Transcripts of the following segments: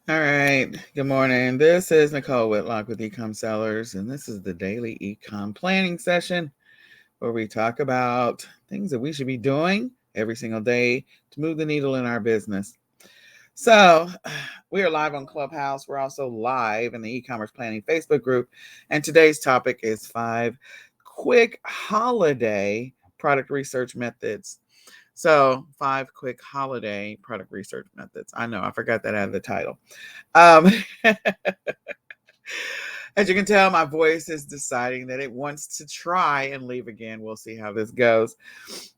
All right. Good morning. This is Nicole Whitlock with eCom Sellers, and this is the daily eCom planning session where we talk about things that we should be doing every single day to move the needle in our business. So, we are live on Clubhouse. We're also live in the e-commerce planning Facebook group, and today's topic is 5 quick holiday product research methods. So, 5 quick holiday product research methods. I know I forgot that out of the title. Um, as you can tell, my voice is deciding that it wants to try and leave again. We'll see how this goes.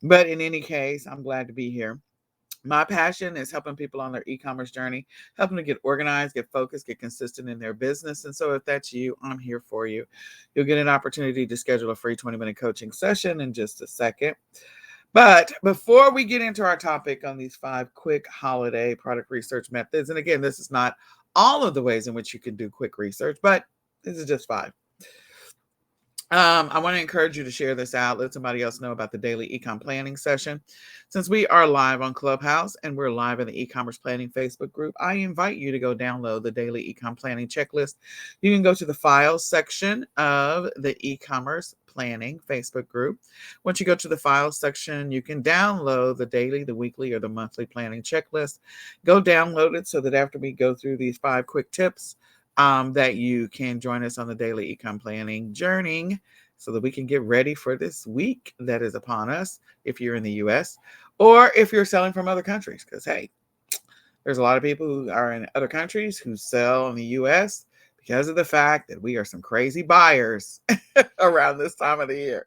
But in any case, I'm glad to be here. My passion is helping people on their e-commerce journey, helping to get organized, get focused, get consistent in their business. And so if that's you, I'm here for you. You'll get an opportunity to schedule a free 20-minute coaching session in just a second. But before we get into our topic on these 5 quick holiday product research methods, and again, this is not all of the ways in which you can do quick research, but this is just 5. I want to encourage you to share this out. Let somebody else know about the daily ecom planning session. Since we are live on Clubhouse and we're live in the e-commerce planning Facebook group, I invite you to go download the daily ecom planning checklist. You can go to the files section of the e-commerce planning Facebook group. Once you go to the files section, you can download the daily, the weekly, or the monthly planning checklist. Go download it so that after we go through these 5 quick tips, that you can join us on the daily ecom planning journey so that we can get ready for this week that is upon us if you're in the US or if you're selling from other countries. Because, hey, there's a lot of people who are in other countries who sell in the US because of the fact that we are some crazy buyers around this time of the year.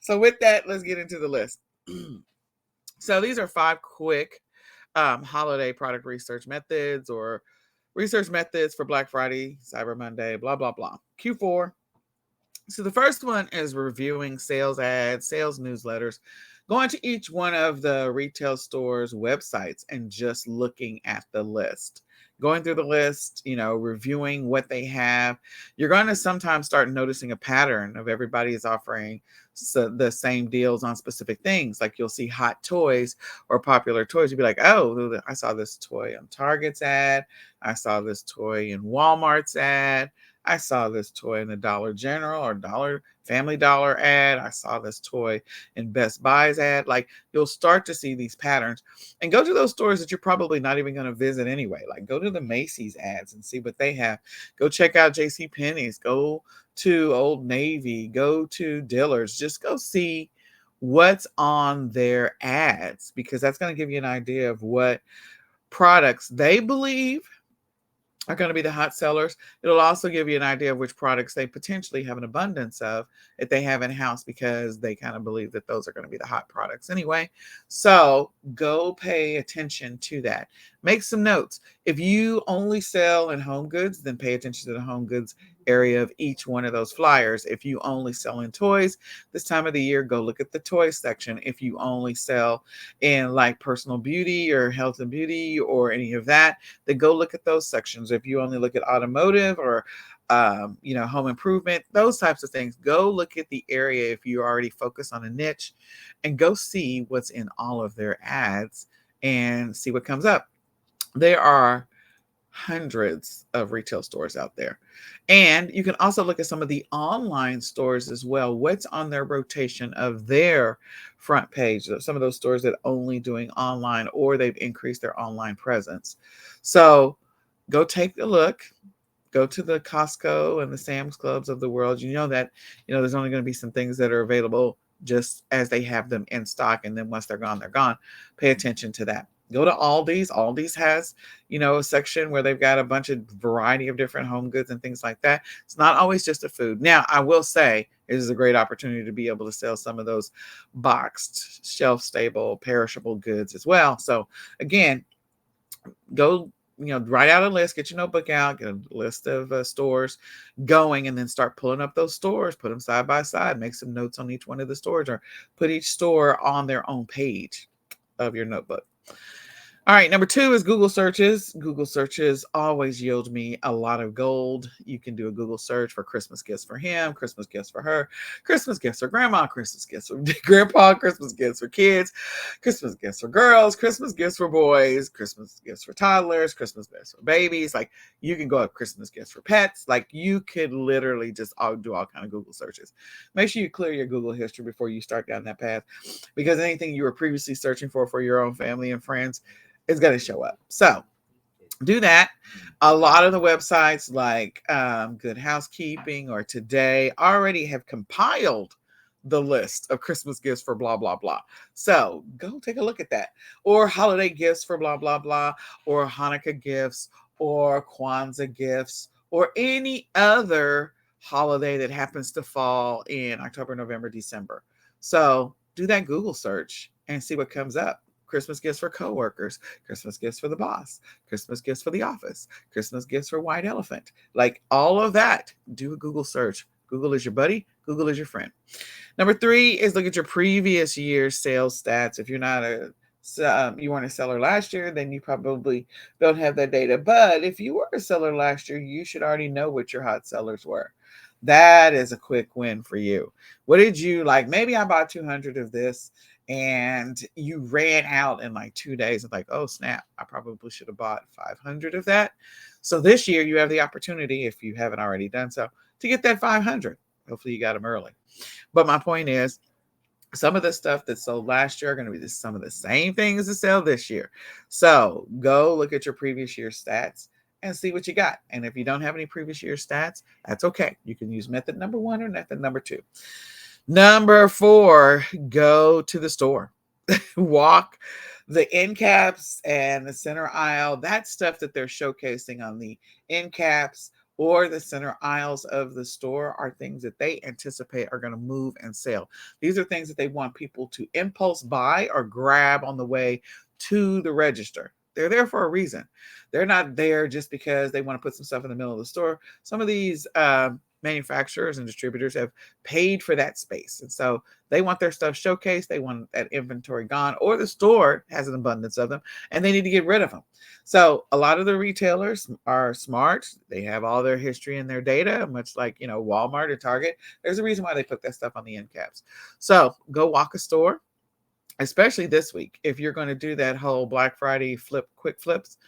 So with that, let's get into the list. So these are 5 quick holiday product research methods or research methods for Black Friday, Cyber Monday, blah, blah, blah. Q4. So the first one is reviewing sales ads, sales newsletters, going to each one of the retail stores' websites and just looking at the list. Going through the list, reviewing what they have. You're going to sometimes start noticing a pattern of everybody is offering the same deals on specific things. Like you'll see hot toys or popular toys. You'll be like, oh, I saw this toy on Target's ad. I saw this toy in Walmart's ad. I saw this toy in the Dollar General or Family Dollar ad. I saw this toy in Best Buy's ad. Like you'll start to see these patterns and go to those stores that you're probably not even going to visit anyway. Like go to the Macy's ads and see what they have. Go check out JCPenney's. Go to Old Navy. Go to Dillard's. Just go see what's on their ads because that's going to give you an idea of what products they believe are going to be the hot sellers. It'll also give you an idea of which products they potentially have an abundance of if they have in-house because they kind of believe that those are going to be the hot products anyway. So go pay attention to that. Make some notes. If you only sell in home goods, then pay attention to the home goods area of each one of those flyers. If you only sell in toys, this time of the year, go look at the toy section. If you only sell in like personal beauty or health and beauty or any of that, then go look at those sections. If you only look at automotive or home improvement, those types of things, go look at the area if you already focus on a niche and go see what's in all of their ads and see what comes up. There are hundreds of retail stores out there. And you can also look at some of the online stores as well. What's on their rotation of their front page? Some of those stores that only doing online or they've increased their online presence. So go take a look. Go to the Costco and the Sam's Clubs of the world. You know that, there's only going to be some things that are available just as they have them in stock. And then once they're gone, they're gone. Pay attention to that. Go to Aldi's. Aldi's has, a section where they've got a bunch of variety of different home goods and things like that. It's not always just a food. Now, I will say it is a great opportunity to be able to sell some of those boxed, shelf-stable, perishable goods as well. So again, go, write out a list, get your notebook out, get a list of stores going, and then start pulling up those stores, put them side by side, make some notes on each one of the stores, or put each store on their own page of your notebook. All right, number 2 is Google searches. Google searches always yield me a lot of gold. You can do a Google search for Christmas gifts for him, Christmas gifts for her, Christmas gifts for grandma, Christmas gifts for grandpa, Christmas gifts for kids, Christmas gifts for girls, Christmas gifts for boys, Christmas gifts for toddlers, Christmas gifts for babies. Like, you can go up Christmas gifts for pets. Like, you could literally just do all kind of Google searches. Make sure you clear your Google history before you start down that path, because anything you were previously searching for your own family and friends is going to show up. So do that. A lot of the websites like Good Housekeeping or Today already have compiled the list of Christmas gifts for blah, blah, blah. So go take a look at that. Or holiday gifts for blah, blah, blah. Or Hanukkah gifts or Kwanzaa gifts or any other holiday that happens to fall in October, November, December. So do that Google search and see what comes up. Christmas gifts for coworkers, Christmas gifts for the boss, Christmas gifts for the office, Christmas gifts for White Elephant. Like, all of that, do a Google search. Google is your buddy. Google is your friend. Number 3 is look at your previous year's sales stats. If you're not you weren't a seller last year, then you probably don't have that data. But if you were a seller last year, you should already know what your hot sellers were. That is a quick win for you. What did you like? Maybe I bought 200 of this and you ran out in like 2 days. It's like, oh snap, I probably should have bought 500 of that. So this year you have the opportunity, if you haven't already done so, to get that 500. Hopefully you got them early. But my point is, some of the stuff that sold last year are going to be some of the same things that sell this year. So go look at your previous year's stats and see what you got. And if you don't have any previous year stats, that's okay. You can use method number 1 or method number 2. Number 4, go to the store. Walk the end caps and the center aisle. That stuff that they're showcasing on the end caps or the center aisles of the store are things that they anticipate are going to move and sell. These are things that they want people to impulse buy or grab on the way to the register. They're there for a reason. They're not there just because they want to put some stuff in the middle of the store. Some of these manufacturers and distributors have paid for that space. And so they want their stuff showcased. They want that inventory gone, or the store has an abundance of them and they need to get rid of them. So a lot of the retailers are smart. They have all their history and their data, much like, Walmart or Target. There's a reason why they put that stuff on the end caps. So go walk a store, especially this week. If you're going to do that whole Black Friday quick flips,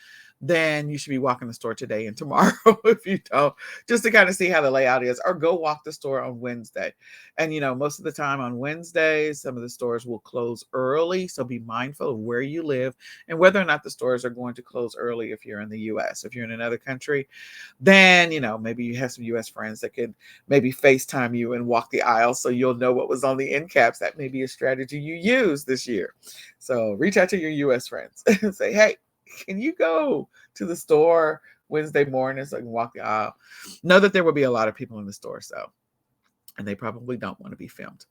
then you should be walking the store today and tomorrow. If you don't, just to kind of see how the layout is, or go walk the store on Wednesday. And most of the time on Wednesdays, some of the stores will close early. So be mindful of where you live and whether or not the stores are going to close early. If you're in the US, if you're in another country, then maybe you have some US friends that could maybe FaceTime you and walk the aisle so you'll know what was on the end caps. That may be a strategy you use this year. So reach out to your US friends and say, hey, can you go to the store Wednesday morning so I can walk the aisle? Know that there will be a lot of people in the store, and they probably don't want to be filmed.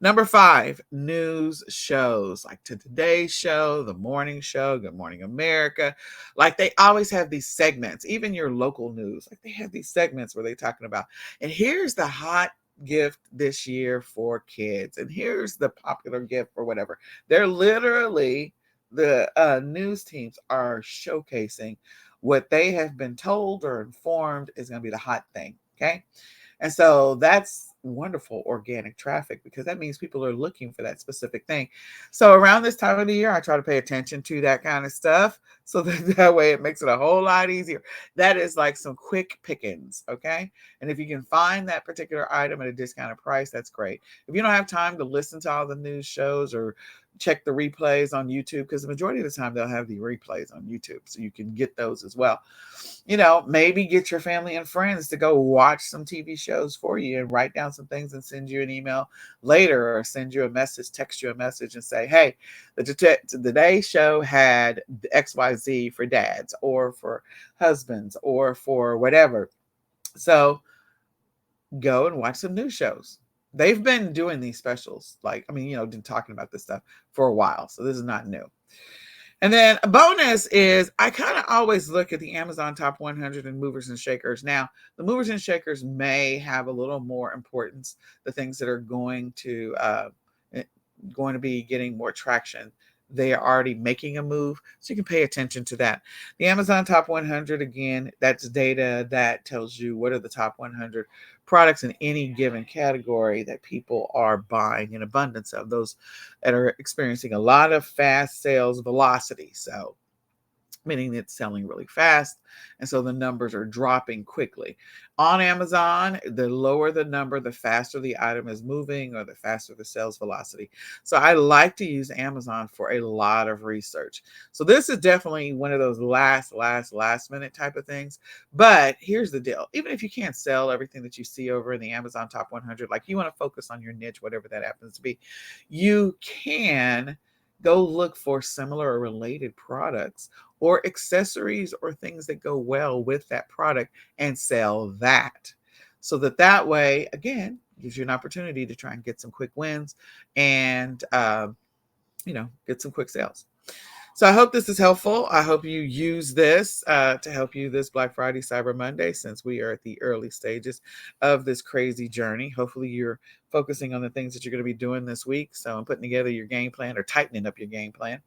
Number 5, news shows like Today's Show, The Morning Show, Good Morning America. Like, they always have these segments, even your local news. Like, they have these segments where they're talking about, and here's the hot gift this year for kids, and here's the popular gift for whatever. They're literally, the news teams are showcasing what they have been told or informed is going to be the hot thing. Okay. And so that's wonderful organic traffic, because that means people are looking for that specific thing. So around this time of the year, I try to pay attention to that kind of stuff, so that way it makes it a whole lot easier. That is like some quick pickings. Okay. And if you can find that particular item at a discounted price, that's great. If you don't have time to listen to all the news shows or check the replays on YouTube, because the majority of the time they'll have the replays on YouTube, so you can get those as well. Maybe get your family and friends to go watch some TV shows for you and write down some things and send you an email later, or send you a message, text you a message and say, hey, the Today Show had XYZ for dads or for husbands or for whatever. So go and watch some news shows. They've been doing these specials, been talking about this stuff for a while. So this is not new. And then a bonus is, I kind of always look at the Amazon top 100 and movers and shakers. Now, the movers and shakers may have a little more importance, the things that are going to be getting more traction they are already making a move. So you can pay attention to that. The Amazon Top 100, again, that's data that tells you what are the top 100 products in any given category that people are buying in abundance of, those that are experiencing a lot of fast sales velocity. So meaning it's selling really fast. And so the numbers are dropping quickly. On Amazon, the lower the number, the faster the item is moving or the faster the sales velocity. So I like to use Amazon for a lot of research. So this is definitely one of those last minute type of things. But here's the deal. Even if you can't sell everything that you see over in the Amazon Top 100, like you want to focus on your niche, whatever that happens to be, you can go look for similar or related products or accessories or things that go well with that product and sell that. So that way, again, gives you an opportunity to try and get some quick wins and, get some quick sales. So I hope this is helpful. I hope you use this to help you this Black Friday, Cyber Monday, since we are at the early stages of this crazy journey. Hopefully you're focusing on the things that you're going to be doing this week. So I'm putting together your game plan or tightening up your game plan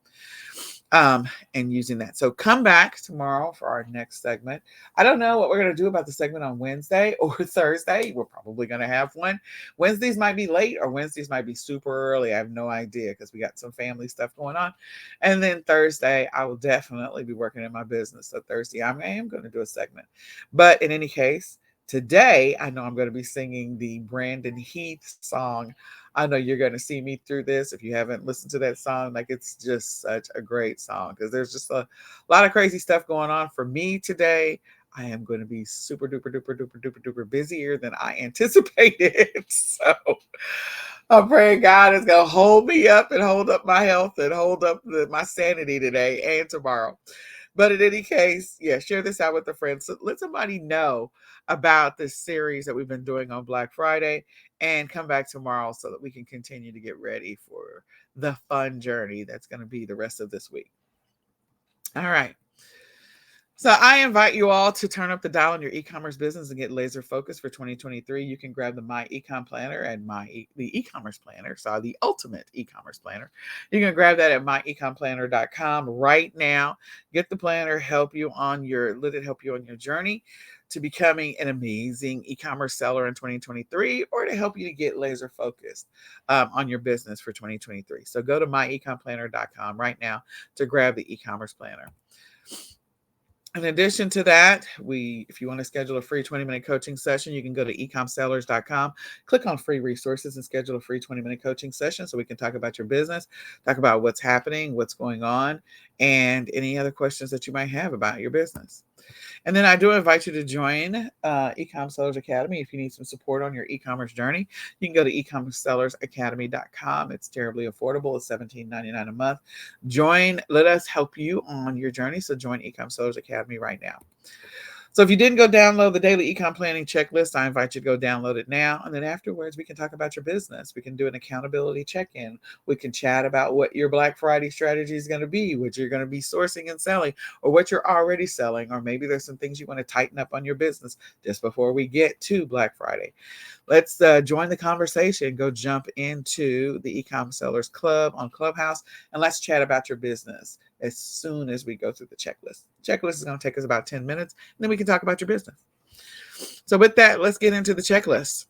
and using that. So come back tomorrow for our next segment. I don't know what we're going to do about the segment on Wednesday or Thursday. We're probably going to have one. Wednesdays might be late or Wednesdays might be super early. I have no idea because we got some family stuff going on. And then Thursday, I will definitely be working in my business. So Thursday, I am going to do a segment. But in any case, today, I know I'm going to be singing the Brandon Heath song. I know you're going to see me through this. If you haven't listened to that song, like it's just such a great song because there's just a lot of crazy stuff going on for me today. I am going to be super duper duper duper duper duper busier than I anticipated. So I'm praying God is going to hold me up and hold up my health and hold up my sanity today and tomorrow. But in any case, yeah, share this out with a friend. So let somebody know about this series that we've been doing on Black Friday and come back tomorrow so that we can continue to get ready for the fun journey that's going to be the rest of this week. All right. So I invite you all to turn up the dial in your e-commerce business and get laser focused for 2023. You can grab the My Ecom Planner and the e-commerce planner. So the ultimate e-commerce planner. You can grab that at myecomplanner.com right now. Get the planner, let it help you on your journey to becoming an amazing e-commerce seller in 2023 or to help you to get laser focused on your business for 2023. So go to myecomplanner.com right now to grab the e-commerce planner. In addition to that, if you want to schedule a free 20-minute coaching session, you can go to ecomsellers.com, click on free resources and schedule a free 20-minute coaching session so we can talk about your business, talk about what's happening, what's going on, and any other questions that you might have about your business. And then I do invite you to join eCom Sellers Academy if you need some support on your e-commerce journey. You can go to ecomsellersacademy.com. It's terribly affordable. It's $17.99 a month. Join. Let us help you on your journey. So join eCom Sellers Academy right now. So if you didn't go download the daily ecom planning checklist, I invite you to go download it now. And then afterwards, we can talk about your business. We can do an accountability check-in. We can chat about what your Black Friday strategy is going to be, what you're going to be sourcing and selling, or what you're already selling, or maybe there's some things you want to tighten up on your business just before we get to Black Friday. Let's join the conversation. Go jump into the eCom Sellers Club on Clubhouse, and let's chat about your business as soon as we go through the checklist. The checklist is going to take us about 10 minutes, and then we can talk about your business. So with that, let's get into the checklist.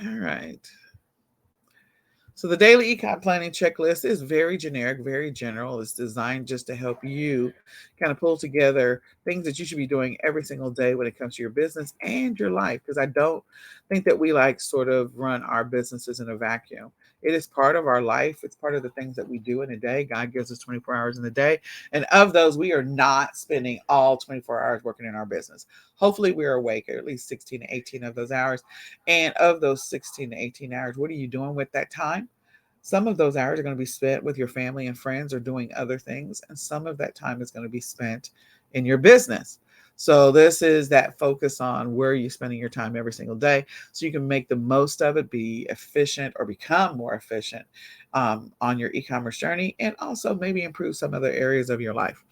All right. So the daily ecom planning checklist is very generic, very general. It's designed just to help you kind of pull together things that you should be doing every single day when it comes to your business and your life. Because I don't think that we sort of run our businesses in a vacuum. It is part of our life. It's part of the things that we do in a day. God gives us 24 hours in a day. And of those, we are not spending all 24 hours working in our business. Hopefully we are awake at least 16 to 18 of those hours. And of those 16 to 18 hours, what are you doing with that time? Some of those hours are going to be spent with your family and friends or doing other things. And some of that time is going to be spent in your business. So this is that focus on where you're spending your time every single day so you can make the most of it, be efficient or become more efficient on your e-commerce journey, and also maybe improve some other areas of your life.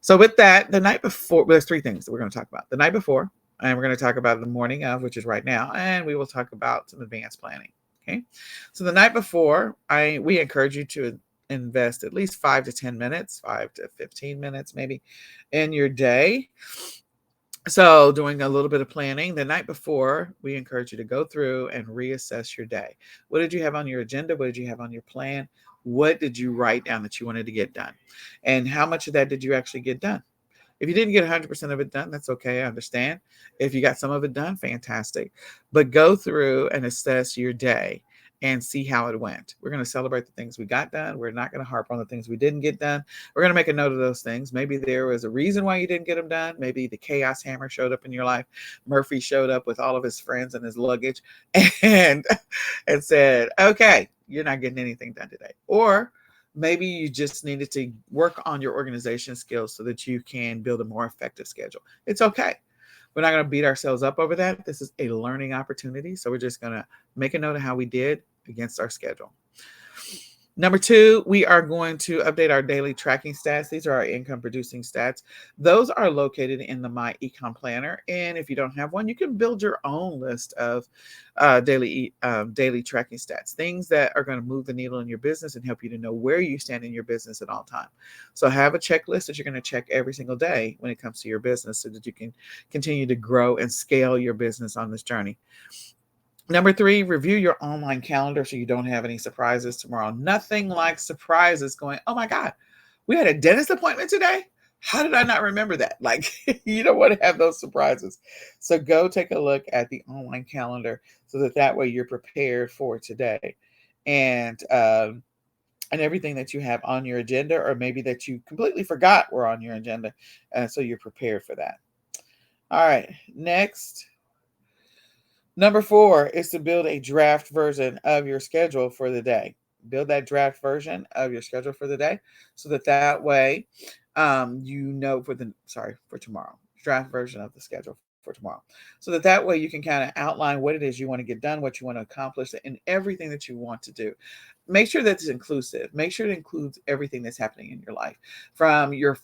So with that, the night before, there's three things that we're going to talk about. The night before, and we're going to talk about the morning of, which is right now, and we will talk about some advanced planning. Okay. So the night before, we encourage you to invest at least 5 to 10 minutes, 5 to 15 minutes maybe in your day. So, doing a little bit of planning the night before, we encourage you to go through and reassess your day. What did you have on your agenda? What did you have on your plan? What did you write down that you wanted to get done? And how much of that did you actually get done? If you didn't get 100% of it done, that's okay. I understand. If you got some of it done, fantastic. But go through and assess your day and see how it went. We're going to celebrate the things we got done. We're not going to harp on the things we didn't get done. We're going to make a note of those things. Maybe there was a reason why you didn't get them done. Maybe the chaos hammer showed up in your life. Murphy showed up with all of his friends and his luggage and and said, "Okay, you're not getting anything done today." Or maybe you just needed to work on your organization skills so that you can build a more effective schedule. It's okay. We're not going to beat ourselves up over that. This is a learning opportunity. So we're just going to make a note of how we did against our schedule. Number 2, we are going to update our daily tracking stats. These are our income producing stats. Those are located in the My eCom Planner. And if you don't have one, you can build your own list of daily tracking stats, things that are going to move the needle in your business and help you to know where you stand in your business at all time. So have a checklist that you're going to check every single day when it comes to your business so that you can continue to grow and scale your business on this journey. Number 3, review your online calendar so you don't have any surprises tomorrow. Nothing like surprises going, oh my God, we had a dentist appointment today. How did I not remember that? Like, you don't want to have those surprises. So go take a look at the online calendar so that way you're prepared for today. And everything that you have on your agenda, or maybe that you completely forgot were on your agenda. So you're prepared for that. All right, next. Number 4 is to build a draft version of your schedule for the day. Build that draft version of your schedule for the day so that way for tomorrow. Draft version of the schedule for tomorrow. So that way you can kind of outline what it is you want to get done, what you want to accomplish, and everything that you want to do. Make sure that it's inclusive. Make sure it includes everything that's happening in your life. From your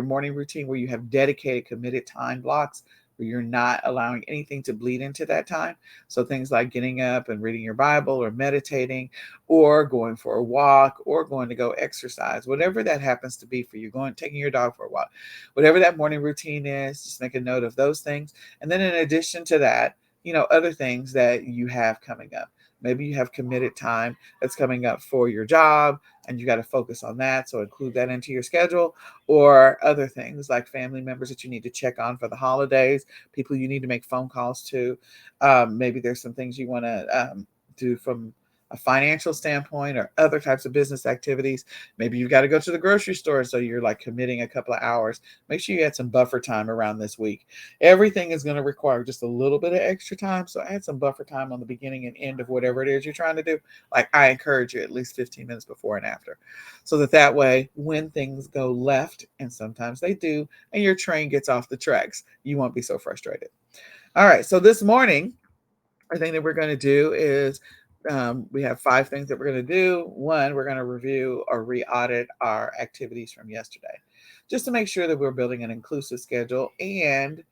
morning routine where you have dedicated, committed time blocks where you're not allowing anything to bleed into that time. So things like getting up and reading your Bible or meditating or going for a walk or going to go exercise, whatever that happens to be for you, taking your dog for a walk, whatever that morning routine is, just make a note of those things. And then in addition to that, other things that you have coming up. Maybe you have committed time that's coming up for your job and you got to focus on that. So include that into your schedule, or other things like family members that you need to check on for the holidays, people you need to make phone calls to. Maybe there's some things you want to do from a financial standpoint or other types of business activities. Maybe you've got to go to the grocery store. So you're like committing a couple of hours. Make sure you add some buffer time around this week. Everything is going to require just a little bit of extra time. So add some buffer time on the beginning and end of whatever it is you're trying to do. Like I encourage you at least 15 minutes before and after. So that way, when things go left, and sometimes they do, and your train gets off the tracks, you won't be so frustrated. All right. So this morning, the thing that we're going to do is we have 5 things that we're going to do. 1, we're going to review or re-audit our activities from yesterday, just to make sure that we're building an inclusive schedule. And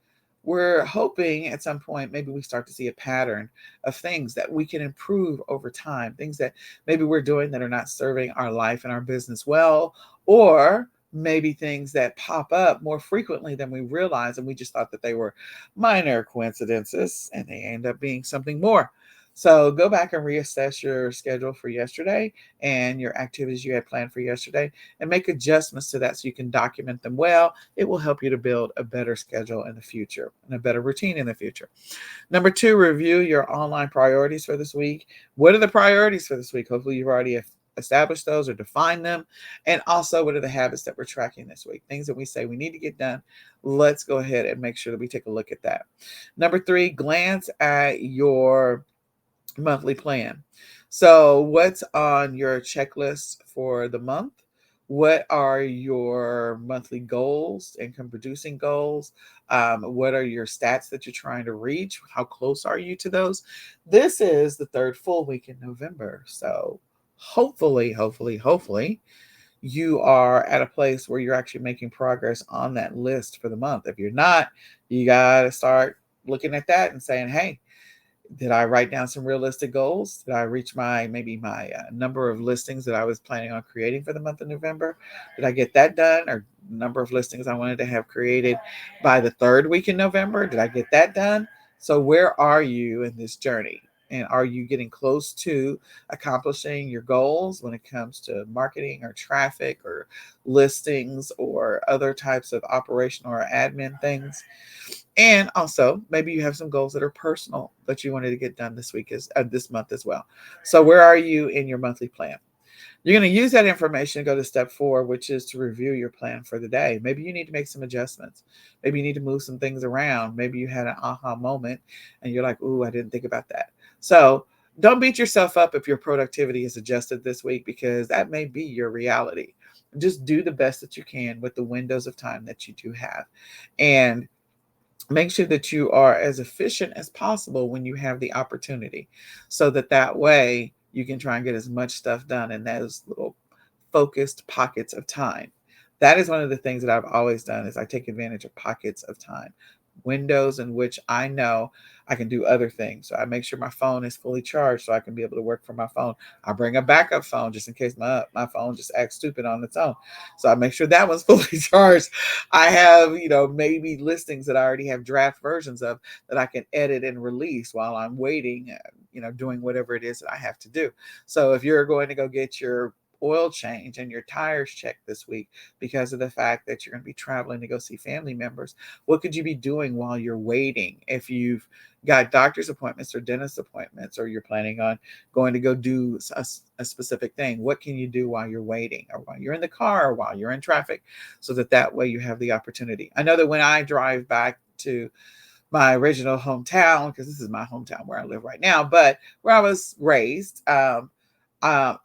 we're hoping at some point, maybe we start to see a pattern of things that we can improve over time, things that maybe we're doing that are not serving our life and our business well, or maybe things that pop up more frequently than we realize, and we just thought that they were minor coincidences, and they end up being something more. So go back and reassess your schedule for yesterday and your activities you had planned for yesterday and make adjustments to that so you can document them well. It will help you to build a better schedule in the future and a better routine in the future. Number 2, review your online priorities for this week. What are the priorities for this week? Hopefully you've already established those or defined them. And also, what are the habits that we're tracking this week? Things that we say we need to get done. Let's go ahead and make sure that we take a look at that. Number 3, glance at your monthly plan. So what's on your checklist for the month? What are your monthly goals, income producing goals? What are your stats that you're trying to reach? How close are you to those? This is the 3rd full week in November. So hopefully, you are at a place where you're actually making progress on that list for the month. If you're not, you got to start looking at that and saying, hey, Did I write down some realistic goals? Did I reach maybe my number of listings that I was planning on creating for the month of November? Did I get that done? Or number of listings I wanted to have created by the third week in November? Did I get that done? So where are you in this journey? And are you getting close to accomplishing your goals when it comes to marketing or traffic or listings or other types of operational or admin things? And also, maybe you have some goals that are personal that you wanted to get done this month as well. So, where are you in your monthly plan? You're going to use that information to go to step 4, which is to review your plan for the day. Maybe you need to make some adjustments. Maybe you need to move some things around. Maybe you had an aha moment and you're like, "Ooh, I didn't think about that." So, don't beat yourself up if your productivity is adjusted this week, because that may be your reality. Just do the best that you can with the windows of time that you do have. And make sure that you are as efficient as possible when you have the opportunity, so that way you can try and get as much stuff done in those little focused pockets of time. That is one of the things that I've always done, is I take advantage of pockets of time, windows in which I know I can do other things. So I make sure my phone is fully charged so I can be able to work from my phone. I bring a backup phone just in case my phone just acts stupid on its own. So I make sure that one's fully charged. I have, maybe listings that I already have draft versions of that I can edit and release while I'm waiting, doing whatever it is that I have to do. So if you're going to go get your oil change and your tires checked this week because of the fact that you're going to be traveling to go see family members, what could you be doing while you're waiting? If you've got doctor's appointments or dentist appointments, or you're planning on going to go do a specific thing, what can you do while you're waiting, or while you're in the car, or while you're in traffic, so that way you have the opportunity? I know that when I drive back to my original hometown, because this is my hometown where I live right now, but where I was raised,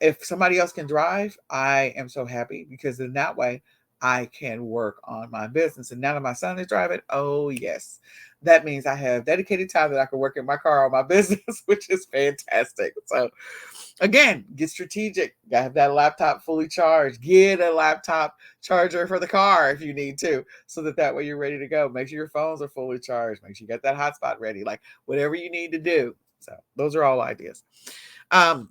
if somebody else can drive, I am so happy, because in that way I can work on my business. And now that my son is driving, oh yes, that means I have dedicated time that I can work in my car on my business, which is fantastic. So again, get strategic. You gotta have that laptop fully charged. Get a laptop charger for the car if you need to, so that way you're ready to go. Make sure your phones are fully charged. Make sure you got that hotspot ready. Like whatever you need to do. So those are all ideas. Um,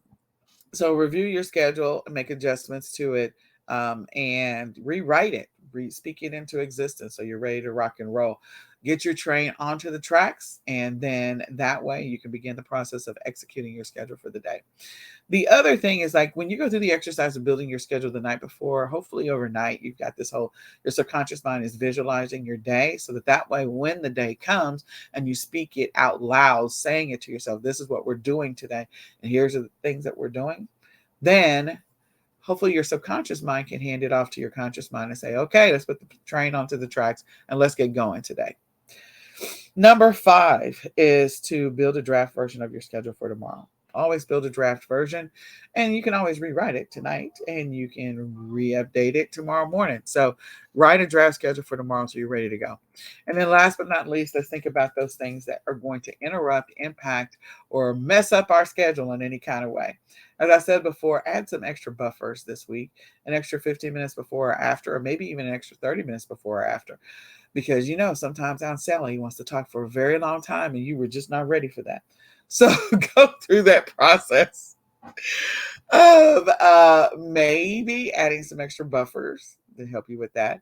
so review your schedule and make adjustments to it, and rewrite it, speak it into existence so you're ready to rock and roll. Get your train onto the tracks, and then that way you can begin the process of executing your schedule for the day. The other thing is, like, when you go through the exercise of building your schedule the night before, hopefully overnight, you've got your subconscious mind is visualizing your day, so that way when the day comes and you speak it out loud, saying it to yourself, this is what we're doing today, and here's the things that we're doing, then hopefully your subconscious mind can hand it off to your conscious mind and say, okay, let's put the train onto the tracks and let's get going today. Number 5 is to build a draft version of your schedule for tomorrow. Always build a draft version, and you can always rewrite it tonight, and you can re-update it tomorrow morning. So write a draft schedule for tomorrow so you're ready to go. And then last but not least, let's think about those things that are going to interrupt, impact, or mess up our schedule in any kind of way. As I said before, add some extra buffers this week, an extra 15 minutes before or after, or maybe even an extra 30 minutes before or after. Because sometimes Aunt Sally wants to talk for a very long time and you were just not ready for that. So go through that process of maybe adding some extra buffers to help you with that.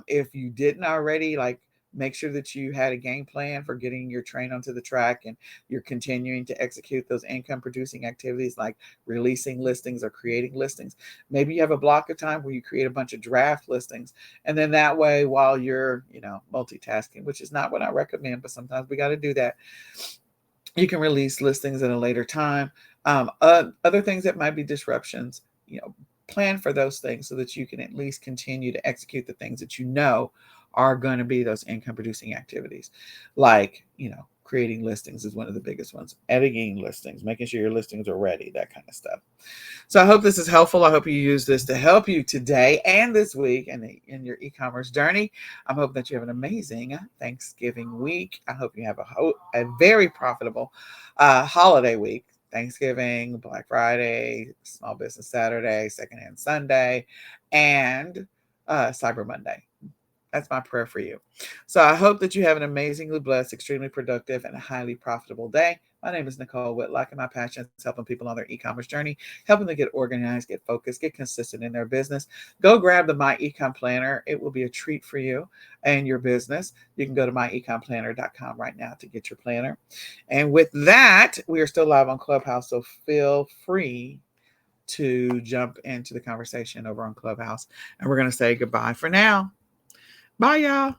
If you didn't already, like, make sure that you had a game plan for getting your train onto the track and you're continuing to execute those income producing activities like releasing listings or creating listings. Maybe you have a block of time where you create a bunch of draft listings. And then that way, while you're, multitasking, which is not what I recommend, but sometimes we got to do that, you can release listings at a later time. Other things that might be disruptions, plan for those things so that you can at least continue to execute the things that are going to be those income producing activities. Like, creating listings is one of the biggest ones. Editing listings, making sure your listings are ready, that kind of stuff. So I hope this is helpful. I hope you use this to help you today and this week in your e-commerce journey. I hope that you have an amazing Thanksgiving week. I hope you have a very profitable holiday week. Thanksgiving, Black Friday, Small Business Saturday, Secondhand Sunday, and Cyber Monday. That's my prayer for you. So I hope that you have an amazingly blessed, extremely productive, and highly profitable day. My name is Nicole Whitlock, and my passion is helping people on their e-commerce journey, helping them get organized, get focused, get consistent in their business. Go grab the My Ecom Planner. It will be a treat for you and your business. You can go to myecomplanner.com right now to get your planner. And with that, we are still live on Clubhouse, so feel free to jump into the conversation over on Clubhouse. And we're going to say goodbye for now. Bye, y'all.